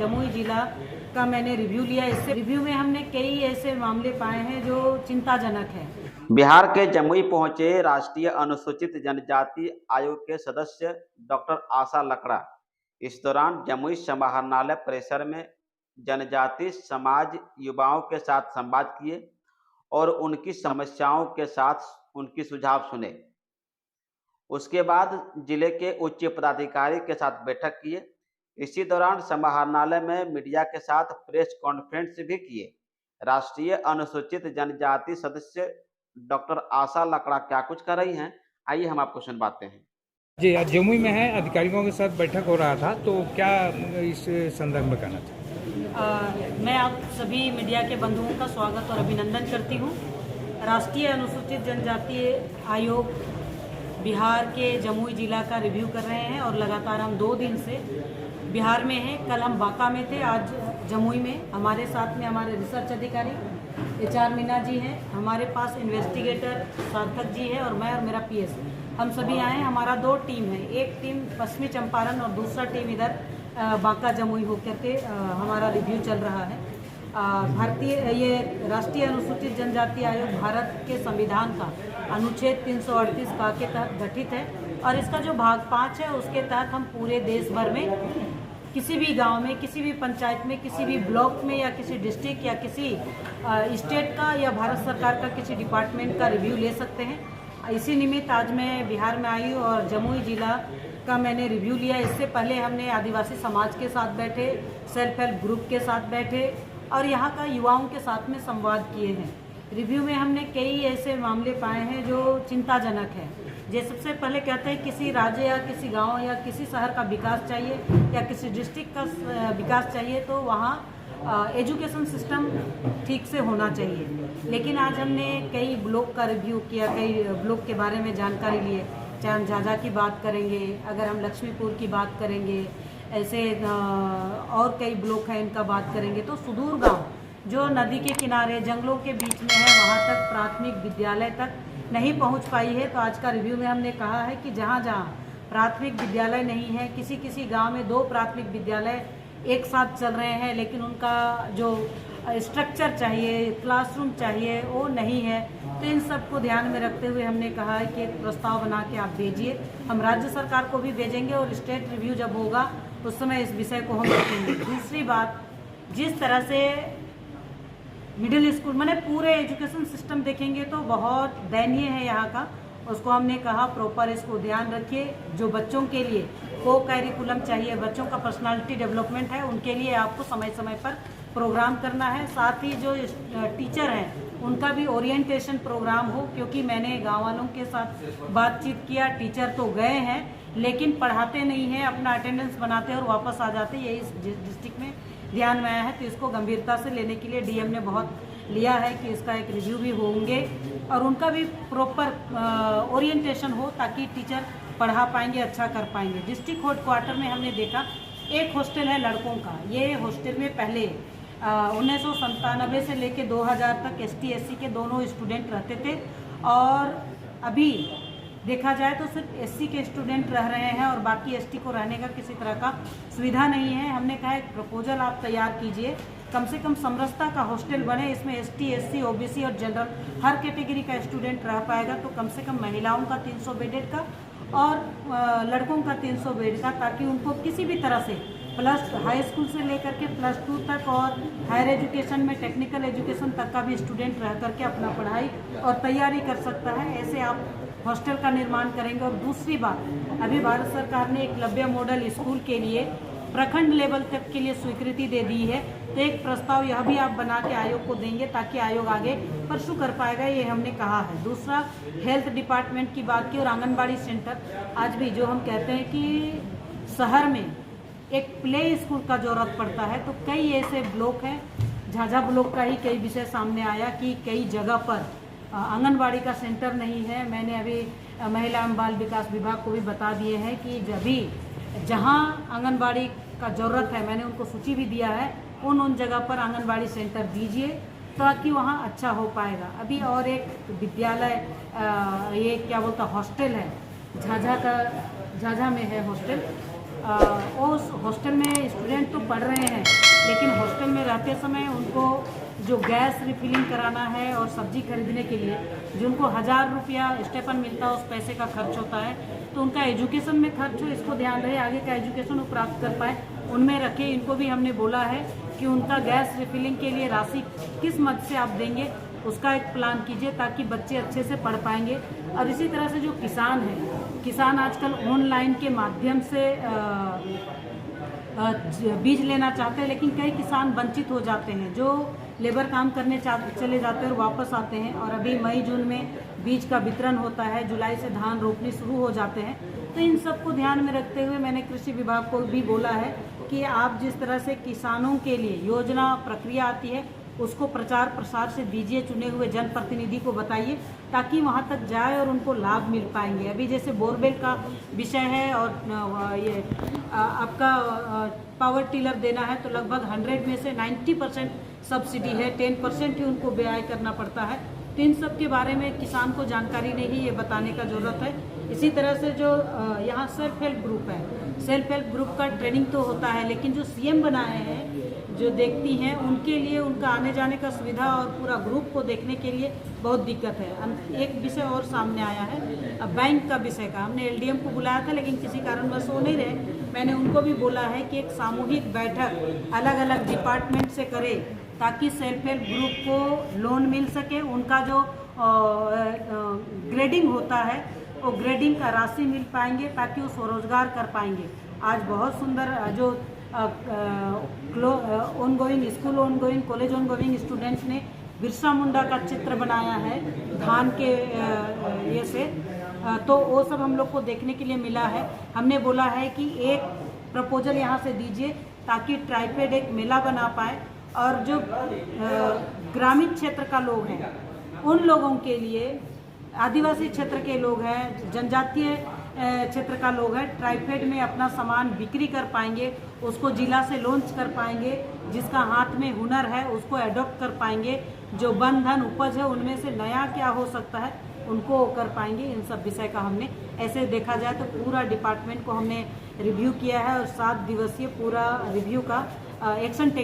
जमुई जिला का मैंने रिव्यू लिया। इससे रिव्यू में हमने कई ऐसे मामले पाए हैं जो चिंताजनक हैं। बिहार के जमुई पहुंचे राष्ट्रीय अनुसूचित जनजाति आयोग के सदस्य डॉक्टर आशा लकड़ा इस दौरान जमुई समाहरणालय परिसर में जनजाति समाज युवाओं के साथ संवाद किए और उनकी समस्याओं के साथ उनकी सुझाव सुने। उसके बाद जिले के उच्च पदाधिकारी के साथ बैठक किए। इसी दौरान समाहरणालय में मीडिया के साथ प्रेस कॉन्फ्रेंस भी किए। राष्ट्रीय अनुसूचित जनजाति सदस्य डॉक्टर आशा लकड़ा क्या कुछ कर रही हैं, आइए हम आपको सुनवाते हैं। जी, आज जमुई में है, अधिकारियों के साथ बैठक हो रहा था, तो क्या इस संदर्भ में कहना था? मैं आप सभी मीडिया के बंधुओं का स्वागत और अभिनंदन करती हूँ। राष्ट्रीय अनुसूचित जनजाति आयोग बिहार के जमुई जिला का रिव्यू कर रहे हैं और लगातार हम 2 दिन से बिहार में हैं। कल हम बांका में थे, आज जमुई में। हमारे साथ में हमारे रिसर्च अधिकारी HR मीना जी हैं, हमारे पास इन्वेस्टिगेटर सार्थक जी है और मैं और मेरा PS। हम सभी आए हैं। हमारा 2 टीम है, एक टीम पश्चिमी चंपारण और दूसरा टीम इधर बांका जमुई होकर के हमारा रिव्यू चल रहा है। ये राष्ट्रीय अनुसूचित जनजाति आयोग भारत के संविधान का अनुच्छेद 338 का के तहत गठित है और इसका जो भाग 5 है उसके तहत हम पूरे देश भर में किसी भी गांव में, किसी भी पंचायत में, किसी भी ब्लॉक में या किसी डिस्ट्रिक्ट या किसी स्टेट का या भारत सरकार का किसी डिपार्टमेंट का रिव्यू ले सकते हैं। इसी निमित्त आज मैं बिहार में आई और जमुई जिला का मैंने रिव्यू लिया। इससे पहले हमने आदिवासी समाज के साथ बैठे, सेल्फ हेल्प ग्रुप के साथ बैठे और यहाँ का युवाओं के साथ में संवाद किए हैं। रिव्यू में हमने कई ऐसे मामले पाए हैं जो चिंताजनक हैं। जैसे सबसे पहले कहते हैं किसी राज्य या किसी गांव या किसी शहर का विकास चाहिए या किसी डिस्ट्रिक्ट का विकास चाहिए तो वहाँ एजुकेशन सिस्टम ठीक से होना चाहिए। लेकिन आज हमने कई ब्लॉक का रिव्यू किया, कई ब्लॉक के बारे में जानकारी लिए। चाहे हम झाझा की बात करेंगे, अगर हम लक्ष्मीपुर की बात करेंगे, ऐसे और कई ब्लॉक हैं इनका बात करेंगे, तो सुदूर गांव जो नदी के किनारे जंगलों के बीच में है वहाँ तक प्राथमिक विद्यालय तक नहीं पहुँच पाई है। तो आज का रिव्यू में हमने कहा है कि जहाँ जहाँ प्राथमिक विद्यालय नहीं है, किसी किसी गांव में 2 प्राथमिक विद्यालय एक साथ चल रहे हैं लेकिन उनका जो स्ट्रक्चर चाहिए, क्लासरूम चाहिए, वो नहीं है। तो इन सब को ध्यान में रखते हुए हमने कहा है कि एक प्रस्ताव बना के आप भेजिए। हम राज्य सरकार को भी भेजेंगे और स्टेट रिव्यू जब होगा उस समय इस विषय को हम रखेंगे। दूसरी बात, जिस तरह से मिडिल स्कूल मैंने पूरे एजुकेशन सिस्टम देखेंगे तो बहुत दयनीय है यहाँ का। उसको हमने कहा प्रॉपर इसको ध्यान रखिए। जो बच्चों के लिए को करिकुलम चाहिए, बच्चों का पर्सनालिटी डेवलपमेंट है, उनके लिए आपको समय समय पर प्रोग्राम करना है। साथ ही जो टीचर हैं उनका भी ओरिएंटेशन प्रोग्राम हो, क्योंकि मैंने गाँव वालों के साथ बातचीत किया। टीचर तो गए हैं लेकिन पढ़ाते नहीं हैं, अपना अटेंडेंस बनाते हैं और वापस आ जाते हैं। ये इस डिस्ट्रिक्ट में ध्यान में आया है, तो इसको गंभीरता से लेने के लिए DM ने बहुत लिया है कि इसका एक रिव्यू भी होंगे और उनका भी प्रॉपर ओरिएंटेशन हो ताकि टीचर पढ़ा पाएंगे, अच्छा कर पाएंगे। डिस्ट्रिक्ट हेडक्वार्टर में हमने देखा एक हॉस्टल है लड़कों का। ये हॉस्टल में पहले 1997 से लेकर 2000 तक ST SC के दोनों स्टूडेंट रहते थे और अभी देखा जाए तो सिर्फ SC के स्टूडेंट रह रहे हैं और बाकी ST को रहने का किसी तरह का सुविधा नहीं है। हमने कहा एक प्रपोजल आप तैयार कीजिए, कम से कम समरसता का हॉस्टल बने, इसमें ST SC OBC और जनरल हर कैटेगरी का स्टूडेंट रह पाएगा। तो कम से कम महिलाओं का 300 बेडेड का और लड़कों का 300 बेड का, ताकि उनको किसी भी तरह से प्लस हाई स्कूल से लेकर के +2 तक और हायर एजुकेशन में टेक्निकल एजुकेशन तक का भी स्टूडेंट रह करके अपना पढ़ाई और तैयारी कर सकता है। ऐसे आप हॉस्टल का निर्माण करेंगे। और दूसरी बात, अभी भारत सरकार ने एकलव्य मॉडल स्कूल के लिए प्रखंड लेवल तक के लिए स्वीकृति दे दी है। तो एक प्रस्ताव यह भी आप बना के आयोग को देंगे ताकि आयोग आगे परसू कर पाएगा, ये हमने कहा है। दूसरा, हेल्थ डिपार्टमेंट की बात की और आंगनबाड़ी सेंटर। आज भी जो हम कहते हैं कि शहर में एक प्ले स्कूल का जरूरत पड़ता है, तो कई ऐसे ब्लॉक हैं, झाझा ब्लॉक का ही कई विषय सामने आया कि कई जगह पर आंगनबाड़ी का सेंटर नहीं है। मैंने अभी महिला एवं बाल विकास विभाग को भी बता दिए हैं कि जहाँ आंगनबाड़ी का ज़रूरत है, मैंने उनको सूची भी दिया है, उन जगह पर आंगनबाड़ी सेंटर दीजिए ताकि वहाँ अच्छा हो पाएगा। अभी और एक विद्यालय ये क्या बोलता हॉस्टल है झाझा में है हॉस्टल, वो उस हॉस्टल में स्टूडेंट तो पढ़ रहे हैं, लेकिन हॉस्टल में रहते समय उनको जो गैस रिफिलिंग कराना है और सब्जी खरीदने के लिए जो उनको 1000 रुपया स्टेपन मिलता है, उस पैसे का खर्च होता है। तो उनका एजुकेशन में खर्च हो, इसको ध्यान रहे, आगे का एजुकेशन वो प्राप्त कर पाए, उनमें रखें। इनको भी हमने बोला है कि उनका गैस रिफिलिंग के लिए राशि किस मद से आप देंगे, उसका एक प्लान कीजिए ताकि बच्चे अच्छे से पढ़ पाएंगे। और इसी तरह से जो किसान हैं, किसान आजकल ऑनलाइन के माध्यम से बीज लेना चाहते हैं, लेकिन कई किसान वंचित हो जाते हैं, जो लेबर काम करने चले जाते हैं और वापस आते हैं। और अभी मई जून में बीज का वितरण होता है, जुलाई से धान रोपनी शुरू हो जाते हैं। तो इन सब को ध्यान में रखते हुए मैंने कृषि विभाग को भी बोला है कि आप जिस तरह से किसानों के लिए योजना प्रक्रिया आती है उसको प्रचार प्रसार से दीजिए, चुने हुए जनप्रतिनिधि को बताइए ताकि वहाँ तक जाए और उनको लाभ मिल पाएंगे। अभी जैसे बोरवेल का विषय है और ये आपका पावर टिलर देना है, तो लगभग 100 में से 90% सब्सिडी है, 10% ही उनको व्यय करना पड़ता है। तो इन सब के बारे में किसान को जानकारी नहीं, ये बताने का ज़रूरत है। इसी तरह से जो यहाँ सेल्फ हेल्प ग्रुप है, सेल्फ हेल्प ग्रुप का ट्रेनिंग तो होता है, लेकिन जो सीएम बनाए हैं, जो देखती हैं, उनके लिए उनका आने जाने का सुविधा और पूरा ग्रुप को देखने के लिए बहुत दिक्कत है। एक विषय और सामने आया है बैंक का विषय का, हमने एलडीएम को बुलाया था लेकिन किसी कारणवश वो नहीं रहे। मैंने उनको भी बोला है कि एक सामूहिक बैठक अलग अलग डिपार्टमेंट से करे ताकि सेल्फ हेल्प ग्रुप को लोन मिल सके, उनका जो ग्रेडिंग होता है वो ग्रेडिंग का राशि मिल पाएंगे ताकि वो स्वरोजगार कर पाएंगे। आज बहुत सुंदर जो ongoing school ongoing college ongoing students ने बिरसा मुंडा का चित्र बनाया है धान के ये से, तो वो सब हम लोग को देखने के लिए मिला है। हमने बोला है कि एक प्रपोजल यहाँ से दीजिए ताकि ट्राइफेड एक मेला बना पाए और जो ग्रामीण क्षेत्र का लोग हैं उन लोगों के लिए, आदिवासी क्षेत्र के लोग हैं, जनजातीय क्षेत्र का लोग है, ट्राइफेड में अपना सामान बिक्री कर पाएंगे, उसको जिला से लॉन्च कर पाएंगे, जिसका हाथ में हुनर है उसको एडॉप्ट कर पाएंगे, जो वन धन उपज है उनमें से नया क्या हो सकता है उनको कर पाएंगे। इन सब विषय का हमने ऐसे देखा जाए तो पूरा डिपार्टमेंट को हमने रिव्यू किया है और 7 दिवसीय पूरा रिव्यू का एक्शन टेक